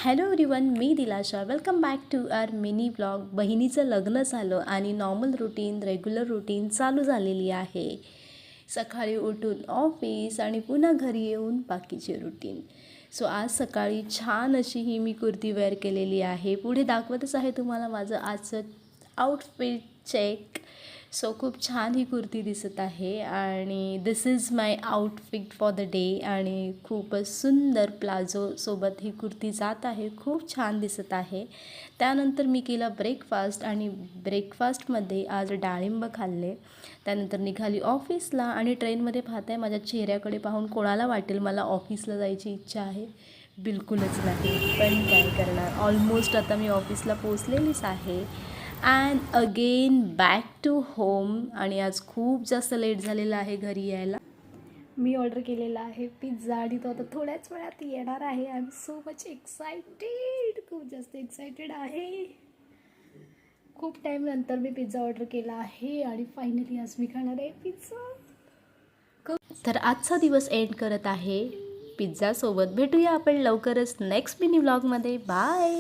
Hello everyone, मी Dilasha. Welcome back to our mini blog. बहिणीचं लग्न झालं आणि नॉर्मल रुटीन, रेग्युलर रुटीन चालू झालेली आहे. सकाळी उठून ऑफिस आणि पुन्हा घरी येऊन बाकीचे रुटीन. सो आज सकाळी छान अशी ही मी कुर्ती वेअर केलेली आहे. पुढे दाखवतच आहे तुम्हाला माझं आजचं आउटफिट चेक. सो खूप छान ही कुर्ती दिसत आहे आणि this is my outfit for the day. आणि खूपच सुंदर प्लाझोसोबत ही कुर्ती जात आहे. खूप छान दिसत आहे. त्यानंतर मी केला ब्रेकफास्ट आणि ब्रेकफास्टमध्ये आज डाळिंब खाल्ले. त्यानंतर निघाली ऑफिसला आणि ट्रेनमध्ये पाहताय माझ्या चेहऱ्याकडे पाहून कोणाला वाटेल मला ऑफिसला जायची इच्छा आहे? बिलकुलच नाही. पण काय करणार, ऑलमोस्ट आता मी ऑफिसला पोचलेलीच आहे. And again back to home. आणि आज खूप जास्त लेट झालेला आहे घरी यायला. मी ऑर्डर केलेला आहे पिझ्झा आणि तो आता थोड्याच वेळात येणार आहे. I am so much excited. खूप जास्त एक्सायटेड आहे. खूप टाईम नंतर मी पिझ्झा ऑर्डर केला आहे आणि फायनली आज मी खाणार आहे पिझ्झा. तर आजचा दिवस एंड करत आहे पिझ्झासोबत. भेटूया आपण लवकरच नेक्स्ट मिनी व्लॉगमध्ये. बाय.